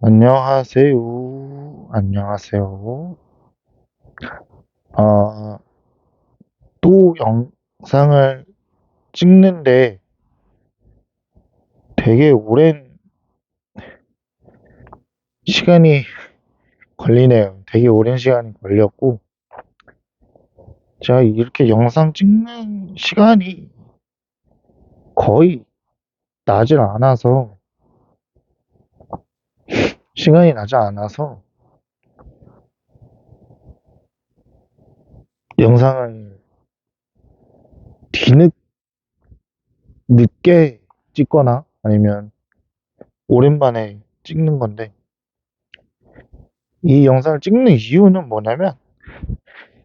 안녕하세요. 안녕하세요. 아, 또 영상을 찍는데 되게 오랜 시간이 걸리네요. 되게 오랜 시간이 걸렸고, 제가 이렇게 영상 찍는 시간이 거의 나질 않아서, 시간이 나지 않아서 영상을 늦게 찍거나 아니면 오랜만에 찍는 건데, 이 영상을 찍는 이유는 뭐냐면,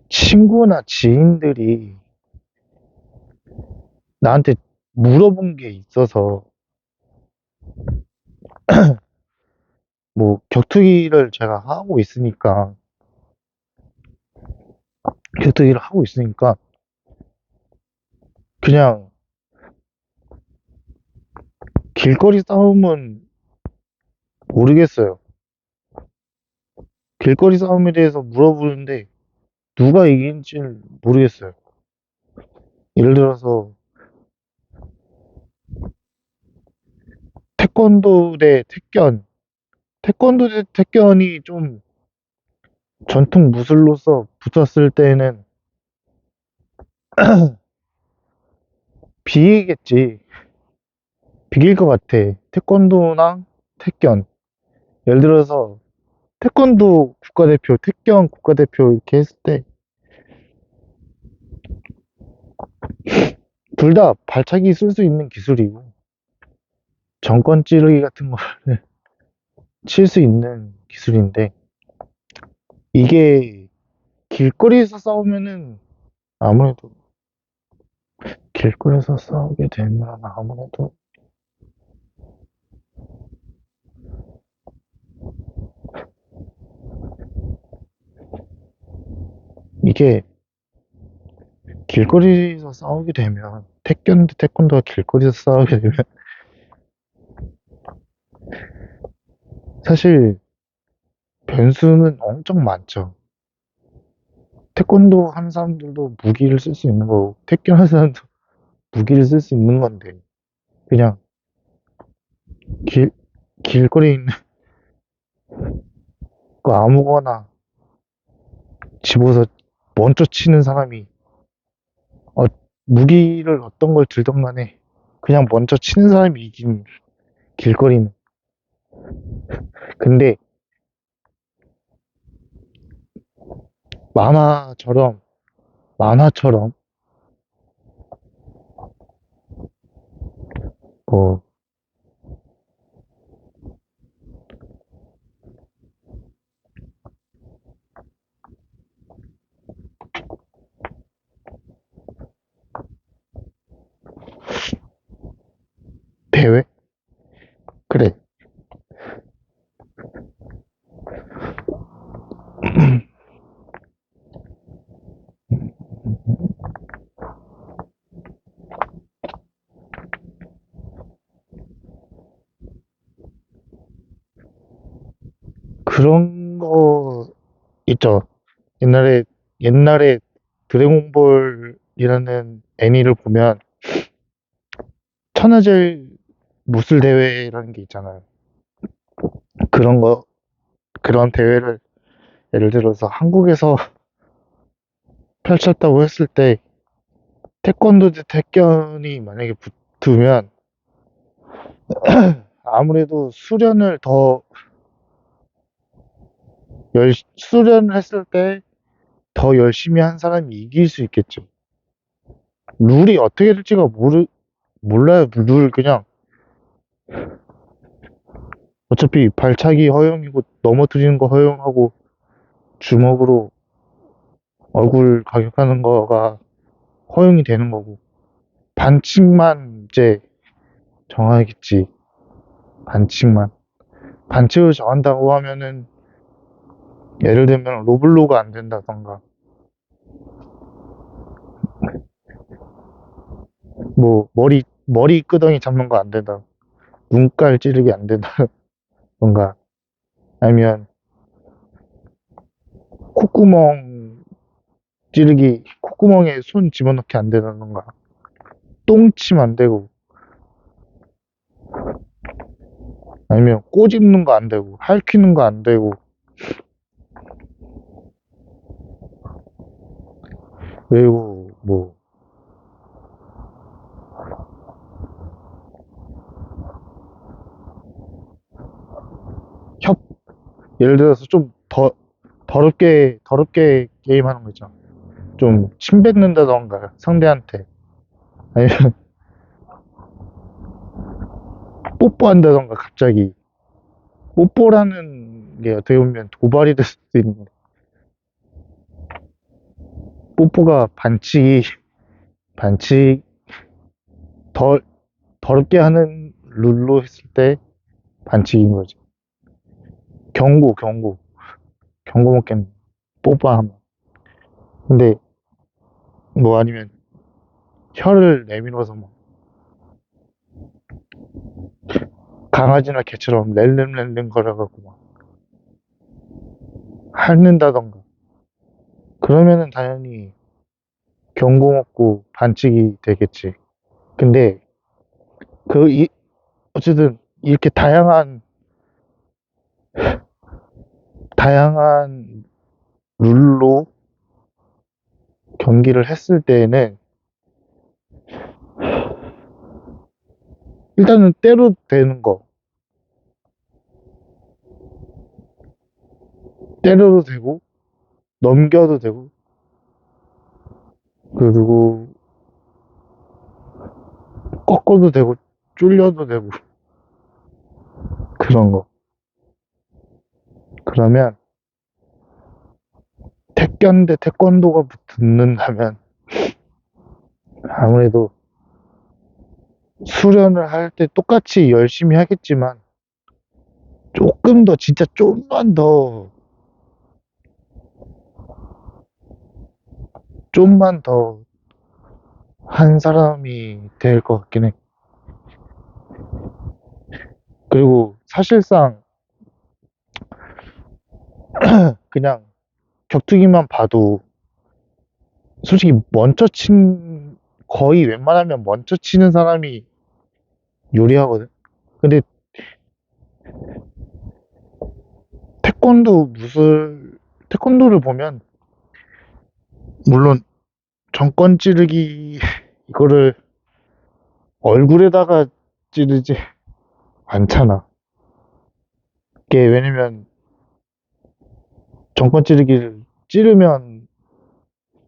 친구나 지인들이 나한테 물어본 게 있어서 뭐 격투기를 제가 하고 있으니까 그냥 길거리 싸움은 모르겠어요. 길거리 싸움에 대해서 물어보는데 누가 이긴지를 모르겠어요. 예를 들어서 태권도 대 태견, 태권도 대 태견이 좀 전통 무술로서 붙었을 때는 비기겠지. 비길 것 같아. 태권도랑 태견. 예를 들어서 태권도 국가대표, 태권 국가대표 이렇게 했을 때 둘 다 발차기 쓸 수 있는 기술이고 정권 찌르기 같은 거를 칠 수 있는 기술인데 이게 길거리에서 싸우면은 아무래도 길거리에서 싸우게 되면 아무래도 이게 길거리에서 싸우게 되면 태권도 태권도가 길거리에서 싸우게 되면 사실 변수는 엄청 많죠. 태권도 하는 사람들도 무기를 쓸 수 있는 거고 태권 하는 사람도 무기를 쓸 수 있는 건데 그냥 길 길거리에 있는 거 아무거나 집어서 먼저 치는 사람이 어, 무기를 어떤 걸 들던 간에 그냥 먼저 치는 사람이 이긴 길거리는. 근데 만화처럼 만화처럼 뭐 대회? 그래. 그런 거 있죠. 옛날에 옛날에 드래곤볼이라는 애니를 보면 천하제일 무술 대회라는 게 있잖아요. 그런 거 그런 대회를 예를 들어서 한국에서 펼쳤다고 했을 때 태권도 대 태권이 만약에 붙으면 아무래도 수련을 했을 때 더 열심히 한 사람이 이길 수 있겠죠. 룰이 어떻게 될지가 몰라요. 룰 그냥 어차피 발차기 허용이고 넘어뜨리는 거 허용하고 주먹으로 얼굴 가격하는 거가 허용이 되는 거고 반칙만 이제 정하겠지. 반칙만. 반칙을 정한다고 하면은 예를 들면 로블로가 안 된다던가 뭐 머리 끄덩이 잡는 거 안 된다. 눈깔 찌르기 안 된다던가 아니면 콧구멍 찌르기, 콧구멍에 손 집어넣기 안 되다던가, 똥 치면 안 되고, 아니면 꼬집는 거 안 되고, 핥히는 거 안 되고, 그리고 뭐, 협, 예를 들어서 좀 더럽게 게임하는 거 있죠. 좀 침뱉는다던가, 상대한테. 아니면 뽀뽀한다던가, 갑자기. 뽀뽀라는 게 어떻게 보면 도발이 될 수도 있는데, 뽀뽀가 반칙, 더, 더럽게 하는 룰로 했을 때 반칙인 거지. 경고 먹겠네. 뽀뽀하면. 근데, 뭐 아니면 혀를 내밀어서 뭐, 강아지나 개처럼 렐름렐름 걸어가고 막, 핥는다던가. 그러면은 당연히 경고 먹고 반칙이 되겠지. 근데, 그, 어쨌든, 이렇게 다양한 룰로 경기를 했을 때에는, 일단은 때려도 되는 거, 때려도 되고, 넘겨도 되고, 그리고 꺾어도 되고, 쫄려도 되고, 그런 거. 그러면, 태권 대 태권도가 붙는다면, 아무래도 수련을 할 때 똑같이 열심히 하겠지만, 조금 더, 진짜 좀만 더 한 사람이 될 것 같긴 해. 그리고 사실상 그냥 격투기만 봐도 솔직히 거의 웬만하면 먼저 치는 사람이 유리하거든. 근데 태권도를 보면, 물론 정권 찌르기, 이거를 얼굴에다가 찌르지 않잖아. 이게 왜냐면 정권 찌르기를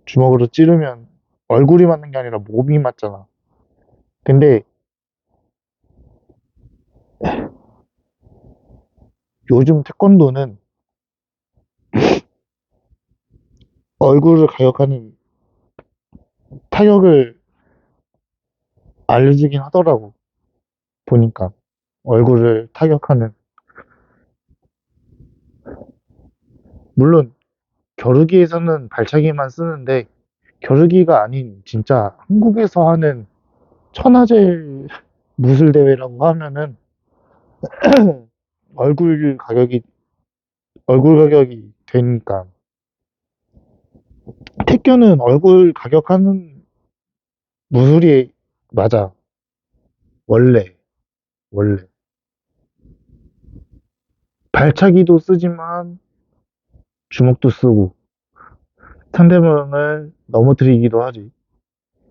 주먹으로 찌르면 얼굴이 맞는 게 아니라 몸이 맞잖아. 근데 요즘 태권도는 얼굴을 가격하는 타격을 알려주긴 하더라고. 보니까 얼굴을 타격하는, 물론 겨루기에서는 발차기만 쓰는데, 겨루기가 아닌 진짜 한국에서 하는 천하제 무술 대회라고 하면은 얼굴 가격이 얼굴 가격이 되니까, 태교는 얼굴 가격하는 무술이 맞아. 원래 원래 발차기도 쓰지만 주먹도 쓰고 상대방을 넘어뜨리기도 하지.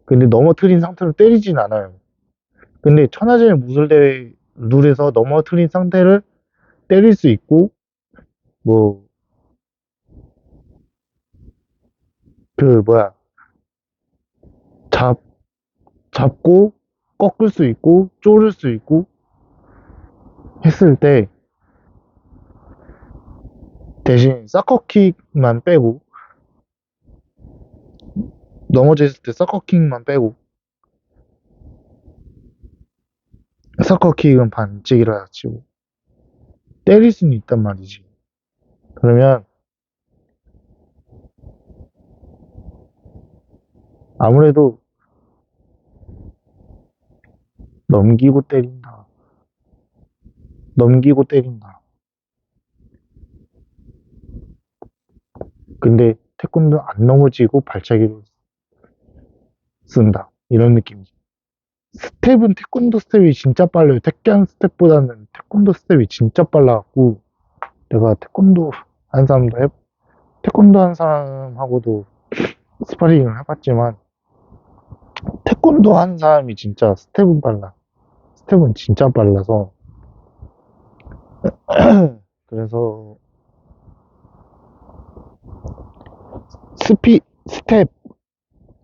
근데 넘어뜨린 상태로 때리진 않아요. 근데 천하제일 무술대회 룰에서 넘어뜨린 상태를 때릴 수 있고, 뭐 그 뭐야, 잡 잡고 꺾을 수 있고 쪼를 수 있고 했을 때, 대신 사커킥만 빼고, 넘어졌을 때 사커킥만 빼고, 사커킥은 반칙이라 치고 때릴 수는 있단 말이지. 그러면 아무래도 넘기고 때린다. 넘기고 때린다. 근데 태권도 안 넘어지고 발차기로 쓴다. 이런 느낌이지. 스텝은 태권도 스텝이 진짜 빨라요. 태권 스텝보다는 태권도 스텝이 진짜 빨라갖고, 내가 태권도 한 사람도 태권도 한 사람하고도 스파링을 해봤지만, 태권도 한 사람이 진짜 스텝은 빨라. 스텝은 진짜 빨라서, 그래서, 스텝,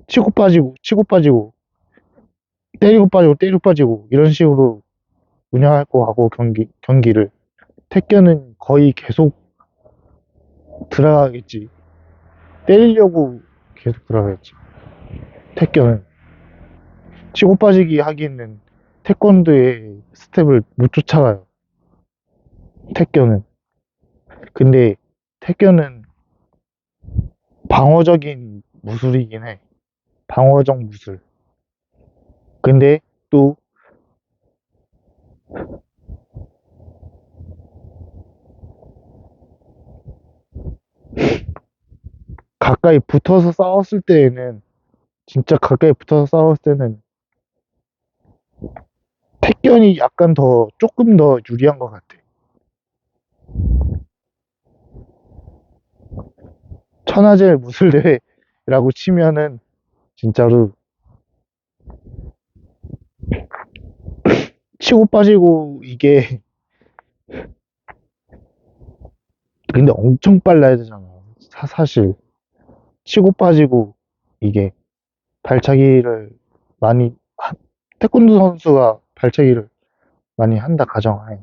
치고 빠지고, 치고 빠지고, 때리고 빠지고, 때리고 빠지고, 이런 식으로 운영할 거 하고, 경기를. 태권은 거의 계속 들어가겠지. 때리려고 계속 들어가겠지. 태권은. 치고 빠지기 하기에는 태권도의 스텝을 못 쫓아가요. 태권은. 근데 태권은 방어적인 무술이긴 해. 방어적 무술. 근데 또 가까이 붙어서 싸웠을 때에는 진짜 가까이 붙어서 싸웠을 때는 태권이 약간 더 조금 더 유리한 것 같아. 천하제일 무술대회라고 치면은 진짜로 치고 빠지고 이게 근데 엄청 빨라야 되잖아. 사실 치고 빠지고 이게 발차기를 많이 태권도 선수가 발차기를 많이 한다 가정하에.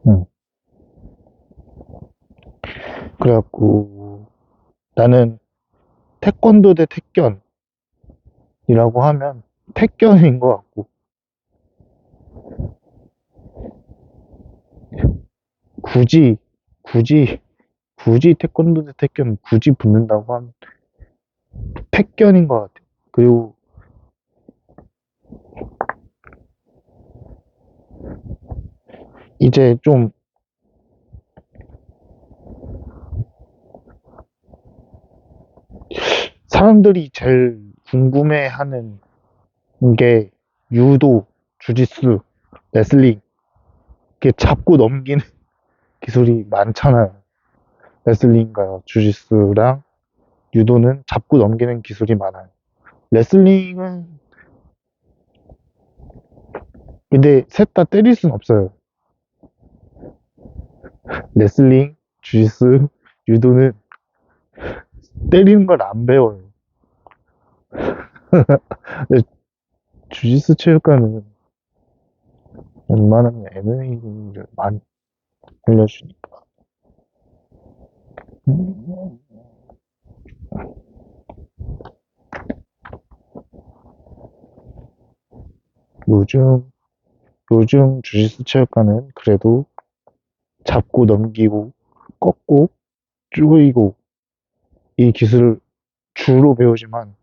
응. 그래갖고 나는 태권도 대 태권이라고 하면 태권인 것 같고 굳이 굳이 굳이 태권도 대 태권 굳이 붙는다고 하면 태권인 것 같아. 그리고 이제 좀 사람들이 제일 궁금해하는 게 유도, 주짓수, 레슬링 이게 잡고 넘기는 기술이 많잖아요. 레슬링과 주짓수랑 유도는 잡고 넘기는 기술이 많아요. 레슬링은 근데 셋 다 때릴 순 없어요. 레슬링, 주짓수, 유도는 때리는 걸 안 배워요. 근데 주짓수 체육관은 웬만하면 MMA를 많이 알려주니까. 요즘, 요즘 주짓수 체육관은 그래도 잡고 넘기고, 꺾고, 쪼이고, 이 기술을 주로 배우지만,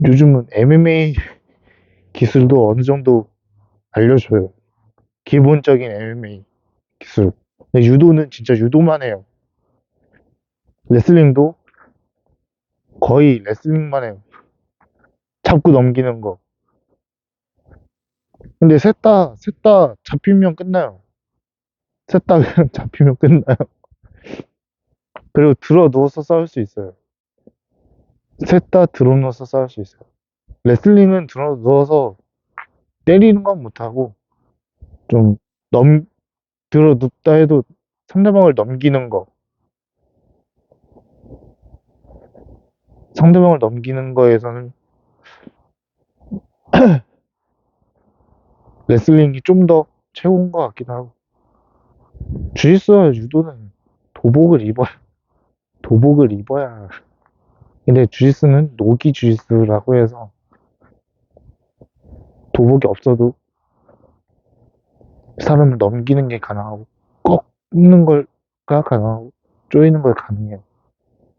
요즘은 MMA 기술도 어느 정도 알려줘요. 기본적인 MMA 기술. 근데 유도는 진짜 유도만 해요. 레슬링도 거의 레슬링만 해요. 잡고 넘기는 거. 근데 셋 다 잡히면 끝나요. 셋 다 그냥 잡히면 끝나요. 그리고 들어 누워서 싸울 수 있어요. 셋 다 들어 누워서 싸울 수 있어요. 레슬링은 들어 누워서 때리는 건 못하고, 좀 넘, 들어 눕다 해도 상대방을 넘기는 거, 상대방을 넘기는 거에서는 레슬링이 좀 더 최고인 것 같기도 하고. 주짓수와 유도는 도복을 입어야, 도복을 입어야. 근데 주짓수는 노기 주짓수라고 해서 도복이 없어도 사람을 넘기는 게 가능하고, 꺾는 걸가 가능하고, 쪼이는 걸 가능해요.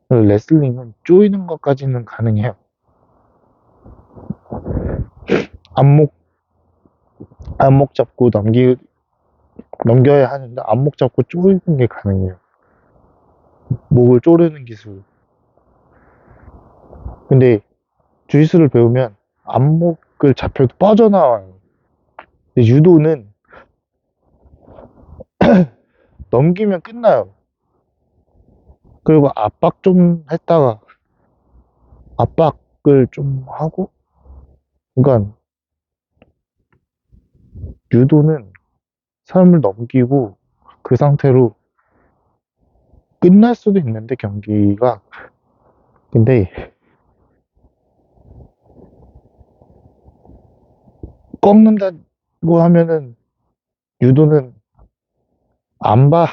그리고 레슬링은 쪼이는 것까지는 가능해요. 안목, 안목 잡고 넘겨야 하는데, 안목 잡고 쪼이는 게 가능해요. 목을 조르는 기술. 근데 주짓수를 배우면 안목을 잡혀도 빠져나와요. 근데 유도는 넘기면 끝나요. 그리고 압박 좀 했다가 압박을 좀 하고, 그러니까 유도는 사람을 넘기고 그 상태로 끝날 수도 있는데 경기가. 근데 꺾는다고 하면은 유도는 안바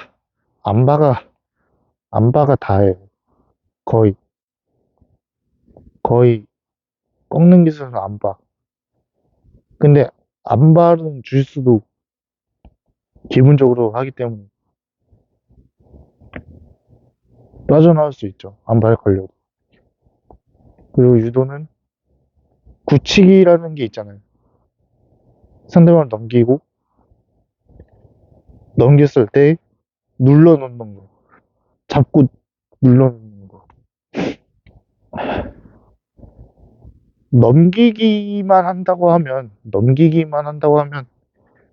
안바가 안바가 다예요. 거의 거의 꺾는 기술은 안바. 근데 안바는 주짓수도 기본적으로 하기 때문에 빠져나올 수 있죠. 안바에 걸려도. 그리고 유도는 굳히기라는 게 있잖아요. 상대방을 넘겼을 때 눌러놓는 거. 잡고 눌러놓는 거. 넘기기만 한다고 하면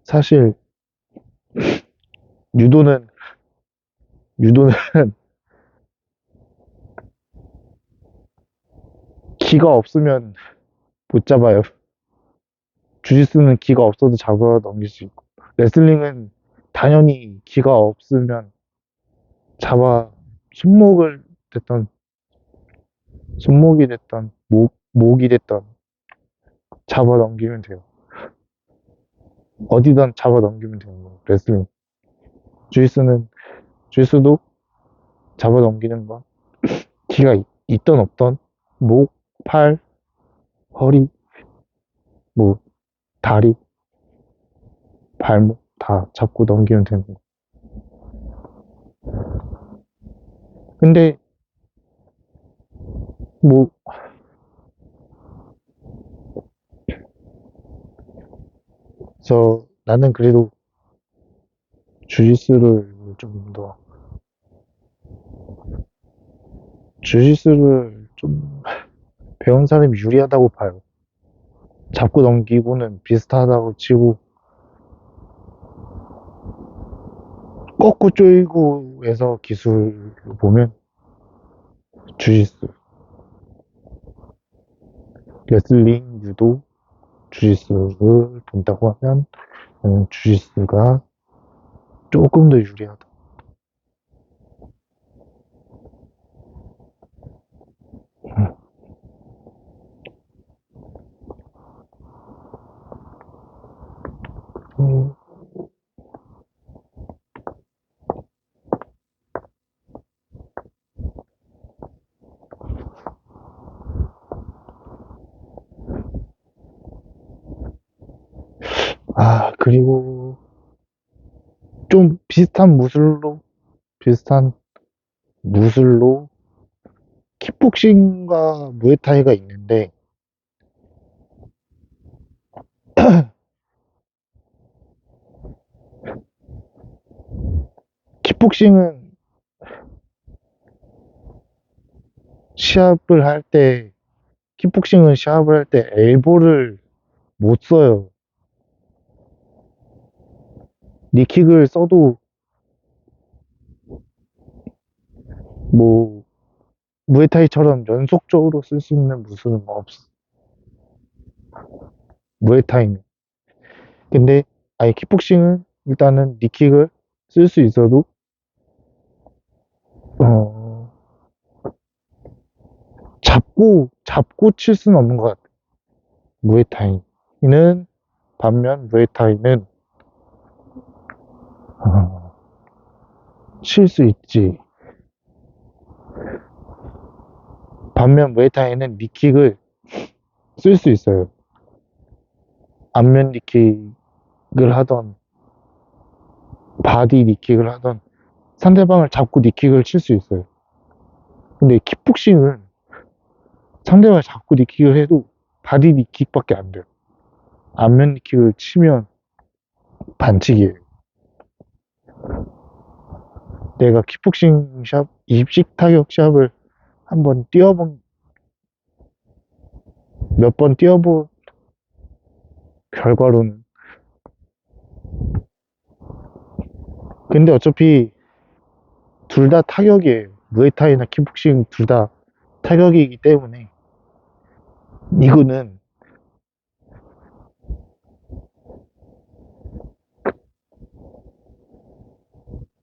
사실 유도는 유도는 기가 없으면 못 잡아요. 주짓수는 기가 없어도 잡아 넘길 수 있고, 레슬링은 당연히 기가 없으면 잡아, 손목을 됐던 손목이 됐던 목이 됐던 잡아 넘기면 돼요. 어디든 잡아 넘기면 되는 거예요. 레슬링. 주짓수는 주짓수도 잡아 넘기는 거. 기가 있던 없던 목, 팔, 허리, 뭐 다리, 발목 다 잡고 넘기면 되는 거. 근데 뭐 나는 그래도 주짓수를 좀 더, 주짓수를 좀 배운 사람이 유리하다고 봐요. 잡고 넘기고는 비슷하다고 치고, 꺾고 쪼이고에서 기술을 보면 주짓수, 레슬링, 유도, 주짓수를 본다고 하면 저는 주짓수가 조금 더 유리하다. 음, 그리고 좀 비슷한 무술로 킥복싱과 무에타이가 있는데, 킥복싱은 시합을 할 때, 킥복싱은 시합을 할 때 엘보를 못 써요. 니킥을 써도 뭐 무에타이처럼 연속적으로 쓸 수 있는 무술은 없어. 무에타이는. 근데 아예 킥복싱은 일단은 니킥을 쓸 수 있어도 어, 잡고 칠 수는 없는 것 같아. 무에타이는 반면 무에타이는 칠 수 있지. 반면 무에타이는 니킥을 쓸 수 있어요. 안면 니킥을 하던 바디 니킥을 하던 상대방을 잡고 니킥을 칠 수 있어요. 근데 킥복싱은 상대방을 잡고 니킥을 해도 바디 니킥밖에 안 돼요. 안면 니킥을 치면 반칙이에요. 내가 킥복싱 샵 입식 타격 시합을 한번 몇 번 뛰어본 결과로는. 근데 어차피 둘 다 타격이에요. 무에타이나 킥복싱 둘 다 타격이기 때문에 이거는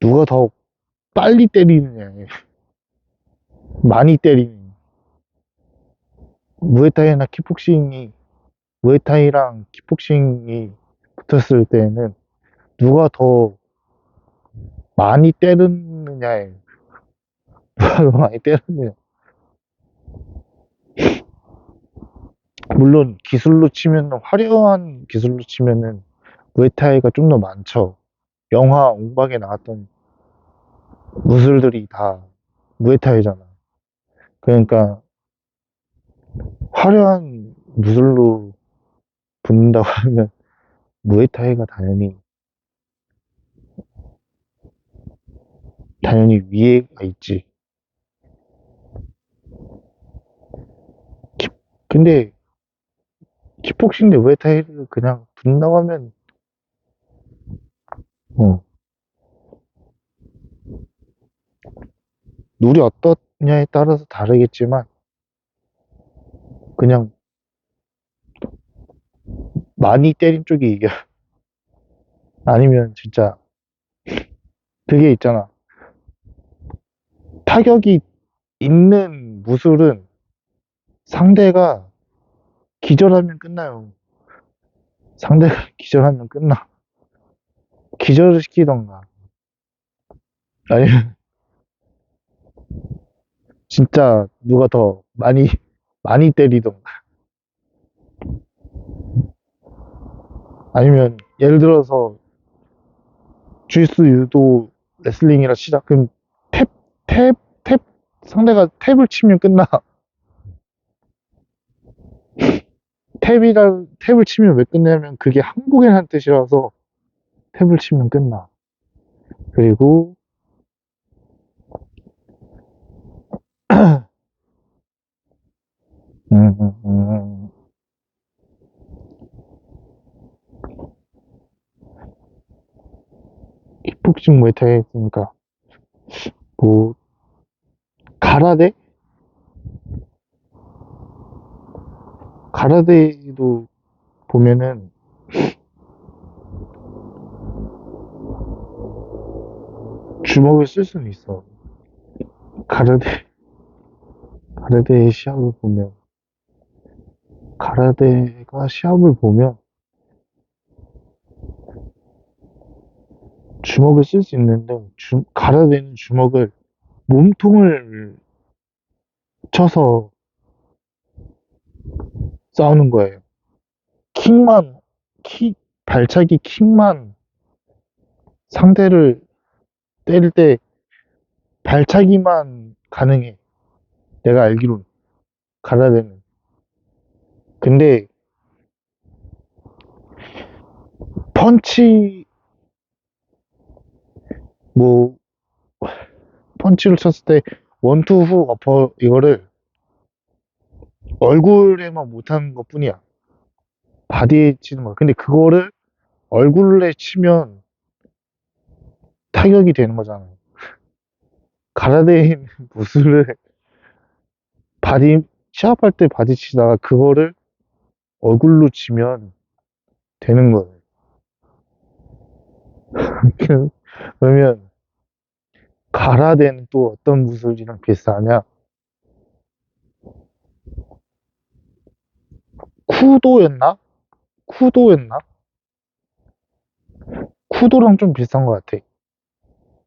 누가 더 빨리 때리느냐, 많이 때리는. 무에타이나 킥복싱이 무에타이랑 킥복싱이 붙었을 때는 누가 더 많이 때리느냐에 누가 더 많이 때리느냐. 물론 기술로 치면 화려한 기술로 치면은 무에타이가 좀 더 많죠. 영화 옹박에 나왔던 무술들이 다 무에타이잖아. 그러니까 화려한 무술로 붙는다고 하면 무에타이가 당연히 위에가 있지. 근데 킥복싱 대 무에타이를 그냥 붙는다고 하면 어, 룰이 어떠냐에 따라서 다르겠지만 그냥 많이 때린 쪽이 이겨. 아니면 진짜 그게 있잖아. 타격이 있는 무술은 상대가 기절하면 끝나요. 상대가 기절하면 끝나. 기절을 시키던가. 아니면 진짜 누가 더 많이 때리던가. 아니면 예를 들어서 주짓수 유도 레슬링이라 시작. 그럼 탭, 탭, 상대가 탭을 치면 끝나. 탭을 치면 왜 끝나냐면 그게 항복이라는 뜻이라서 탭을 치면 끝나. 그리고 음, 음, 음, 킥복싱 무에타이 했으니까 뭐 가라데? 가라데도 보면은 주먹을 쓸 수는 있어. 가라데 가라데 시합을 보면 가라데가 시합을 보면 주먹을 쓸 수 있는데 가라데는 주먹을 몸통을 쳐서 싸우는 거예요. 킥만 킥 발차기 킥만 상대를 때릴 때 발차기만 가능해. 내가 알기로는 가라데는. 근데 펀치 뭐 펀치를 쳤을 때 원투 후 어퍼 이거를 얼굴에만 못하는 것 뿐이야. 바디에 치는 거야. 근데 그거를 얼굴에 치면 타격이 되는 거잖아. 가라데인 무술을 바디 시합할 때 바디 치다가 그거를 얼굴로 치면 되는 거예요. 그러면 가라데는 또 어떤 무술이랑 비슷하냐? 쿠도였나? 쿠도였나? 쿠도랑 좀 비슷한 것 같아.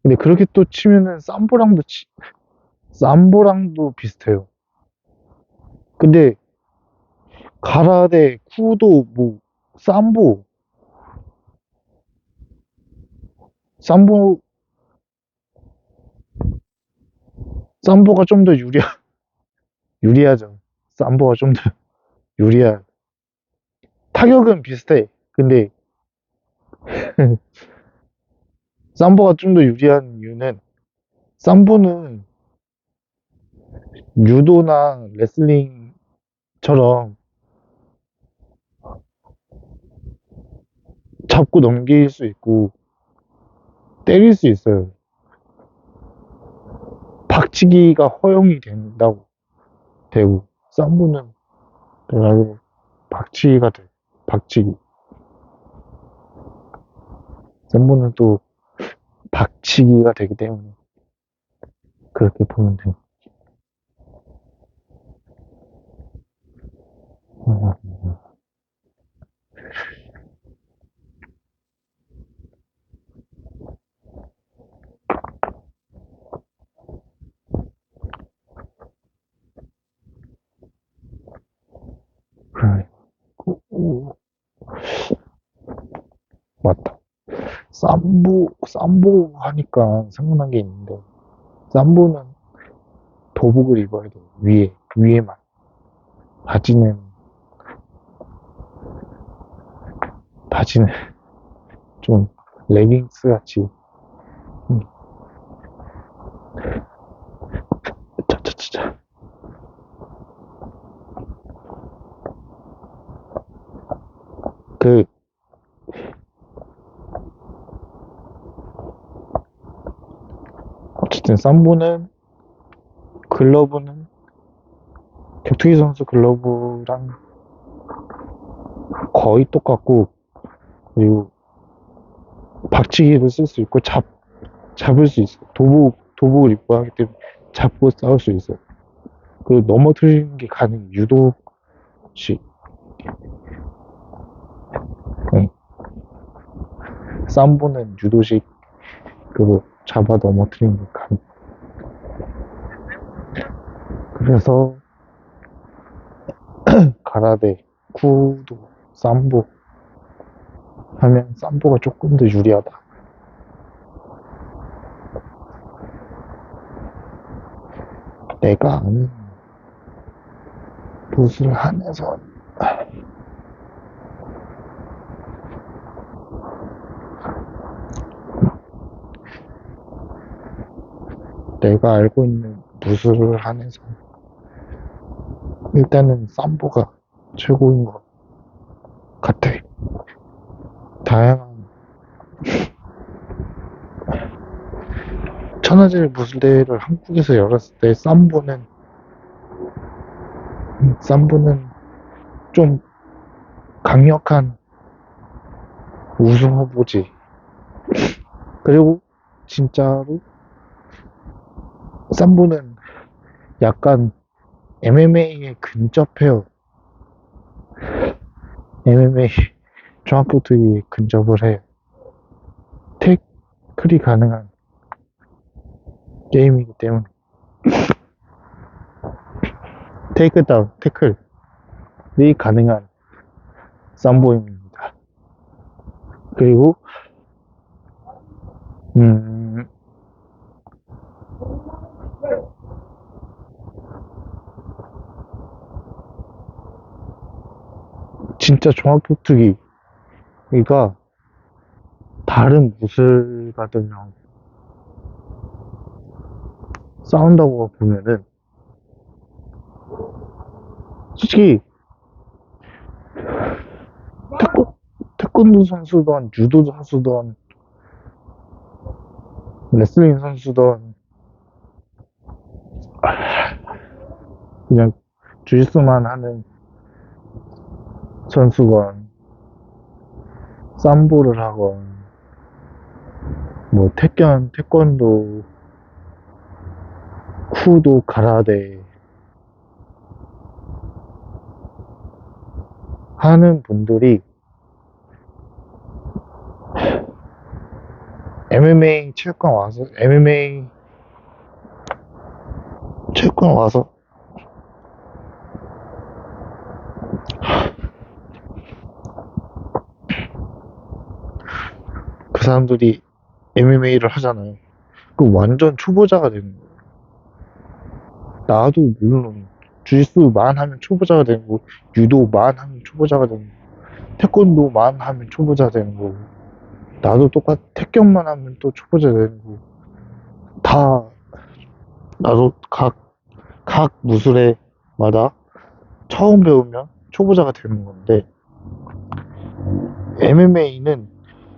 근데 그렇게 또 치면은 삼보랑도 비슷해요. 근데 가라데, 쿠도, 뭐 삼보, 삼보, 삼보가 좀 더 유리하죠. 삼보가 좀 더 유리한. 타격은 비슷해. 근데 삼보가 좀 더 유리한 이유는 삼보는 유도나 레슬링처럼 잡고 넘길 수 있고 때릴 수 있어요. 박치기가 허용이 된다고 되고 쌈보는 그래가지고 박치기가 돼. 박치기. 쌈보는 또 박치기가 되기 때문에 그렇게 보면 돼요. 음, 그래. 오, 맞다. 쌈보 하니까 생각난 게 있는데, 쌈보는 도복을 입어야 돼. 위에만. 바지는, 바지는 좀 레깅스 같이, 음, 차차차차. 그, 어쨌든 쌈보는, 글러브는, 격투기 선수 글러브랑 거의 똑같고, 그리고 박치기도 쓸 수 있고, 잡을 수 있어. 도복을 입고 하기 때문에 잡고 싸울 수 있어. 그리고 넘어뜨리는 게 가능, 유도식. 응. 쌈보는 유도식, 그거 잡아 넘어뜨리는 게 가능. 그래서, 가라데, 쿠도, 쌈보 하면 쌈보가 조금 더 유리하다. 내가 아는 무술 한에서 내가 알고 있는 무술 한에서 일단은 쌈보가 최고인 것 같아. 다양한 천하제일 무술대회를 한국에서 열었을 때 쌈보는 좀 강력한 우승 후보지. 그리고 진짜로 쌈보는 약간 MMA에 근접해요. MMA 종합격투기에 근접을 해요. 태클이 가능한 게임이기 때문에 테이크다운, 태클이 가능한 쌈보입니다. 그리고 음, 진짜 종합격투기가 다른 무술가들이랑 싸운다고 보면은 솔직히 태권도 선수든 유도 선수든 레슬링 선수든 그냥 주짓수만 하는 선수건 쌈보를 하건 뭐 태권도, 쿠도, 가라데 하는 분들이 MMA 체육관 와서 그 사람들이 MMA를 하잖아요. 그럼 완전 초보자가 되는 거예요. 나도 물론 주짓수만 하면 초보자가 되는 거고, 유도만 하면 초보자가 되는 거고, 태권도만 하면 초보자 되는 거고, 나도 태권만 하면 또 초보자 되는 거고, 다 나도 각 각 무술에마다 처음 배우면 초보자가 되는 건데, MMA는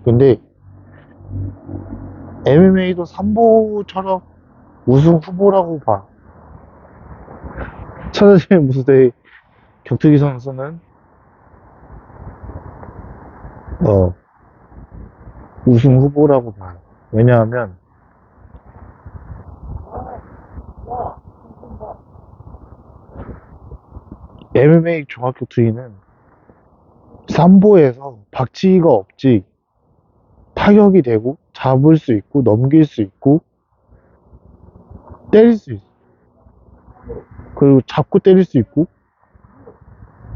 근데 MMA도 삼보처럼 우승 후보라고 봐. 천하제일 무술대 격투기 선수는 어, 우승 후보라고 봐요. 왜냐하면 MMA 종합격투기는 삼보에서 박치기가 없지 타격이 되고 잡을 수 있고 넘길 수 있고 때릴 수 있어. 그리고 잡고 때릴 수 있고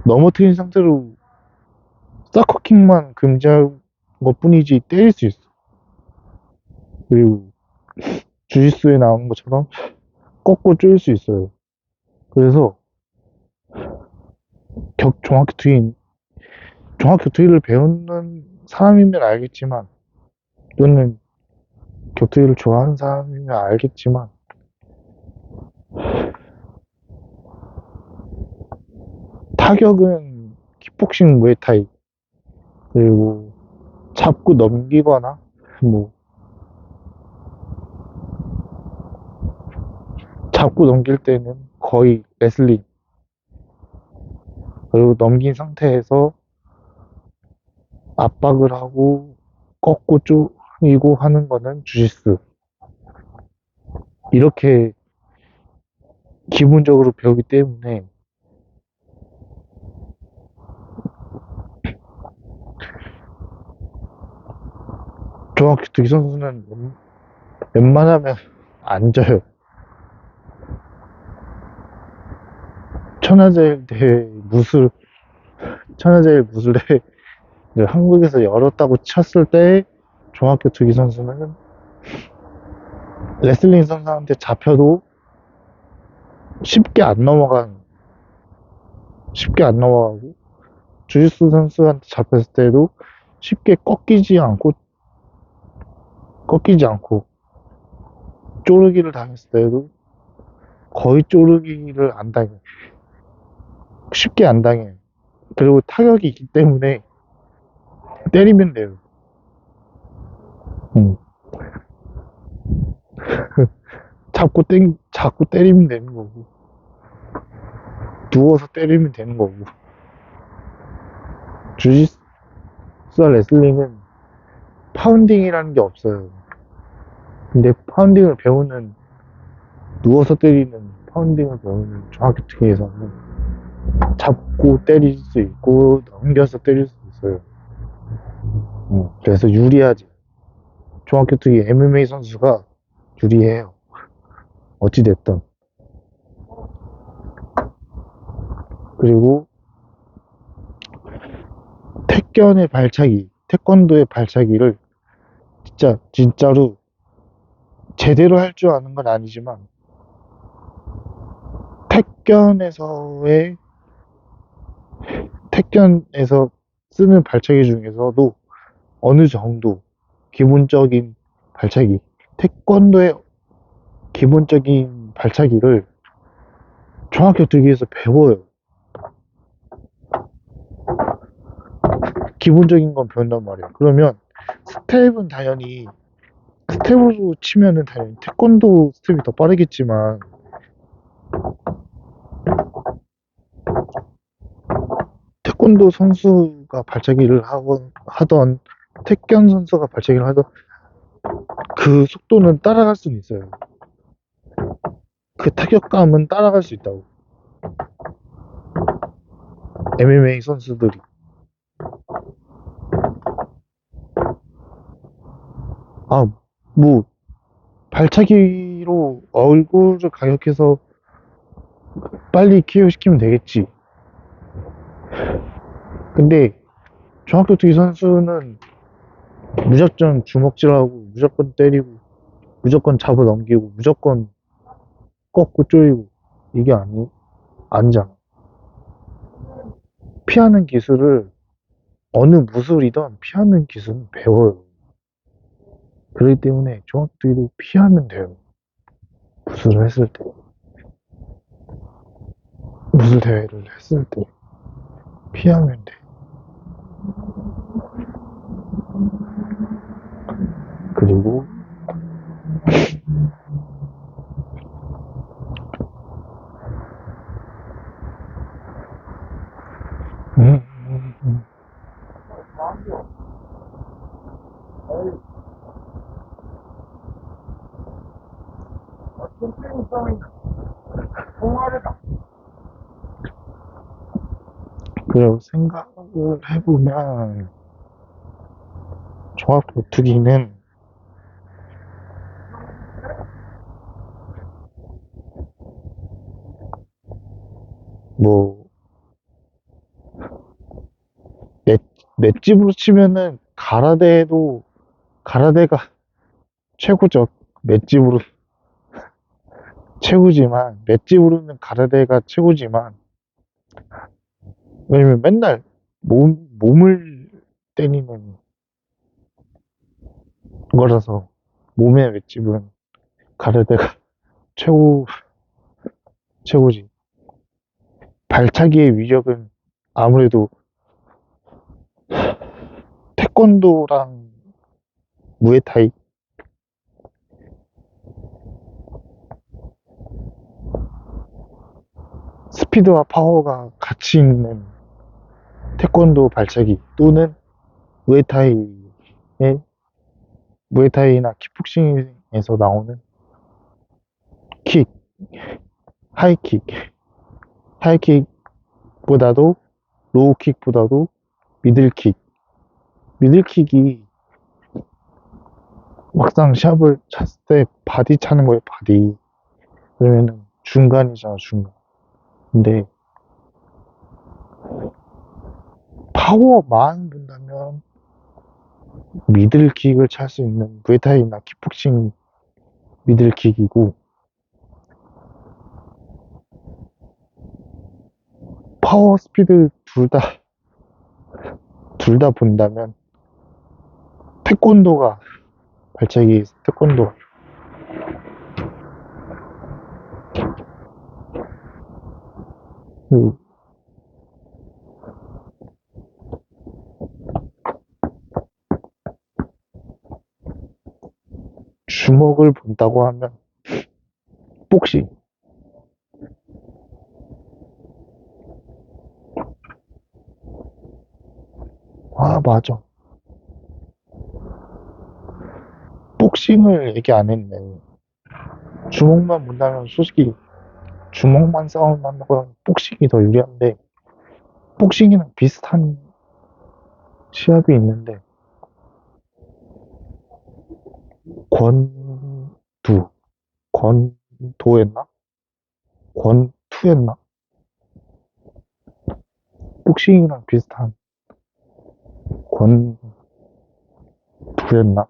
넘어뜨린 상태로 사커킥만 금지한 것 뿐이지 때릴 수 있어. 그리고 주짓수에 나오는 것처럼 꺾고 쪼일 수 있어요. 그래서 종합격투기를 배우는 사람이면 알겠지만 또는 격투기를 좋아하는 사람이면 알겠지만 타격은 킥복싱, 무에타이 그리고 잡고 넘기거나 뭐 잡고 넘길 때는 거의 레슬링 그리고 넘긴 상태에서 압박을 하고 꺾고 쪼이고 하는 거는 주짓수 이렇게 기본적으로 배우기 때문에 종합격투기 선수는 웬만하면 안 져요. 천하제일 대회 천하제일 무술대회 한국에서 열었다고 쳤을 때 종합격투기 선수는 레슬링 선수한테 잡혀도 쉽게 안 넘어간 쉽게 안 넘어가고 주짓수 선수한테 잡혔을 때도 쉽게 꺾이지 않고 쪼르기를 당했을 때도 거의 쪼르기를 안 당해. 쉽게 안 당해. 그리고 타격이 있기 때문에 때리면 돼요. 음. 잡고 때리면 되는 거고 누워서 때리면 되는 거고 주짓수와 레슬링은 파운딩이라는 게 없어요. 근데 누워서 때리는 파운딩을 배우는 종합격투기에서는 잡고 때릴 수 있고 넘겨서 때릴 수 있어요. 그래서 유리하지. 종합격투기 MMA 선수가 유리해요. 어찌됐든. 그리고 태권도의 발차기를 진짜로 제대로 할 줄 아는 건 아니지만 태권에서의 태권에서 쓰는 발차기 중에서도 어느 정도 기본적인 발차기, 태권도의 기본적인 발차기를 종합격투기에서 배워요. 기본적인 건 배운단 말이야. 그러면 스텝으로 치면은 당연히 태권도 스텝이 더 빠르겠지만 태권도 선수가 발차기를 하던 태권 선수가 발차기를 하던 그 속도는 따라갈 수는 있어요. 그 타격감은 따라갈 수 있다고. MMA 선수들이. 아, 뭐, 발차기로 얼굴을 가격해서 빨리 KO 시키면 되겠지. 근데 종합격투기 선수는 무작정 주먹질하고 무조건 때리고 무조건 잡아 넘기고 무조건 꺾고 쪼이고 이게 아니잖아. 피하는 기술을 어느 무술이든 피하는 기술은 배워요. 그렇기 때문에 종합격투기도 피하면 돼요. 무술을 했을 때. 무술 대회를 했을 때 피하면 돼. 그리고 음, 음, 음. 그리고 생각을 해보면 종합격투기는 뭐 맷, 맷집으로 치면은 가라데가 최고죠. 맷집으로 최고지만 맷집으로는 가라데가 최고지만 왜냐면 맨날 몸을 때리는 거라서 몸의 맷집은 가라데가 최고 최고지. 발차기의 위력은 아무래도 태권도랑 무에타이 스피드와 파워가 같이 있는 태권도 발차기 또는 무에타이의 무에타이나 킥복싱에서 나오는 킥, 하이킥, 하이킥보다도 로우킥보다도 미들킥, 미들킥이 막상 샵을 찼을 때 바디 차는 거예요, 바디. 그러면은 중간이잖아, 중간. 근데 파워만 본다면 미들킥을 찰 수 있는 무에타이나 킥복싱 미들킥이고 파워 스피드 둘 다 본다면 태권도가 발차기 태권도 그 주먹을 본다고 하면 복싱. 아, 맞아. 복싱을 얘기 안 했네. 주먹만 본다면 솔직히 주먹만 싸움 한다고 하면 복싱이 더 유리한데 복싱이랑 비슷한 시합이 있는데 권두 권도였나? 권투였나? 복싱이랑 비슷한 권두였나?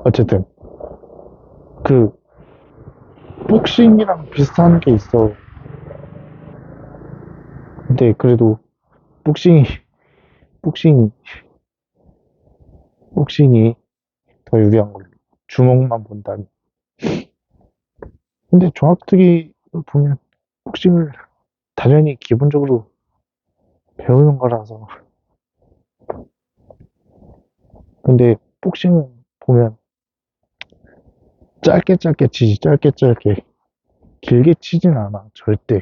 어쨌든 그 복싱이랑 비슷한 게 있어. 근데 그래도 복싱이 복싱이 복싱이 더 유리한 걸로. 주먹만 본다면. 근데 종합특기를 보면 복싱을 당연히 기본적으로 배우는 거라서. 근데 복싱은 보면 짧게 짧게 치지, 짧게 짧게. 길게 치진 않아, 절대.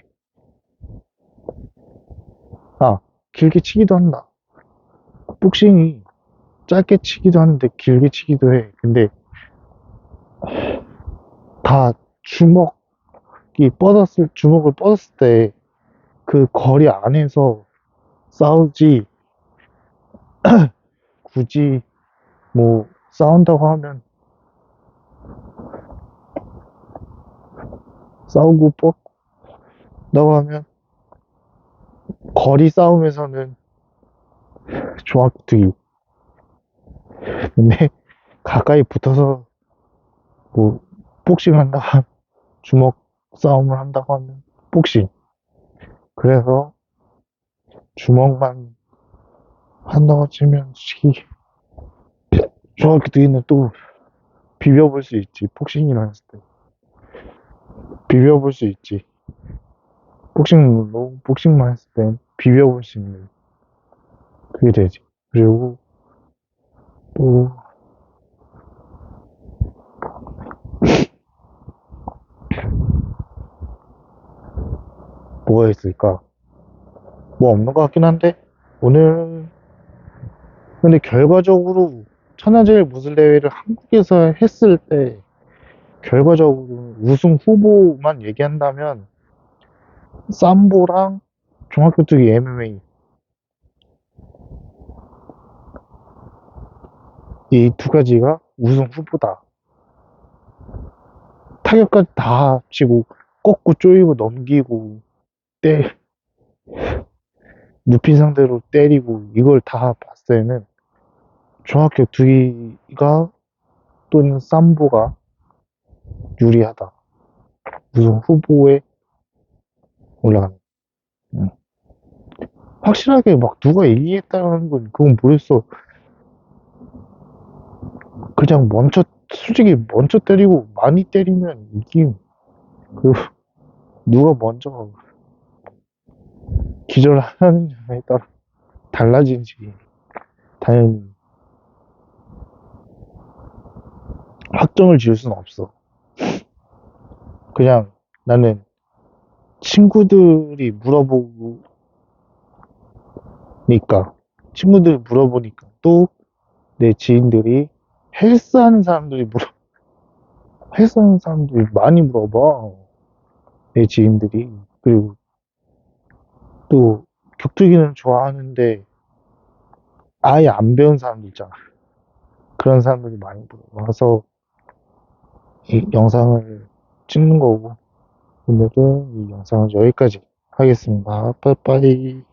아, 길게 치기도 한다. 복싱이 짧게 치기도 하는데 길게 치기도 해. 근데 다 주먹을 뻗었을 때 그 거리 안에서 싸우지, 굳이 뭐 싸운다고 하면 싸우고 뻗다고 하면 거리 싸움에서는 종합격투기. 근데 가까이 붙어서 뭐 복싱 한다 하면 주먹 싸움을 한다고 하면 복싱. 그래서 주먹만 한다고 치면 솔직히 종합격투기는 또 비벼볼 수 있지. 복싱이라 했을 때 비벼볼 수 있지. 복싱만 했을 땐 비벼볼 수 있는 그게 되지. 그리고 또 뭐가 있을까? 뭐 없는 것 같긴 한데 오늘 근데 결과적으로 천하제일 무술대회를 한국에서 했을 때 결과적으로 우승 후보만 얘기한다면 삼보랑 종합격투기 MMA 이 두 가지가 우승 후보다. 타격까지 다 합치고 꺾고 쪼이고 넘기고 때 눕힌 상대로 때리고 이걸 다 봤을 때는 종합격투기가 또는 삼보가 유리하다. 우승 후보에 올라가는. 음. 확실하게 막 누가 얘기했다는 건 그건 모르겠어. 그냥 솔직히 먼저 때리고 많이 때리면 이김. 그 누가 먼저 기절하느냐에 따라 달라지지. 당연히 확정을 지을 수는 없어. 그냥 나는 친구들이 물어보니까 친구들이 물어보니까 또 내 지인들이 헬스하는 사람들이 많이 물어봐. 내 지인들이. 그리고 또 격투기는 좋아하는데 아예 안 배운 사람들 있잖아. 그런 사람들이 많이 물어봐서 이 영상을 찍는 거고 오늘은 이 영상을 여기까지 하겠습니다. 빠이빠이.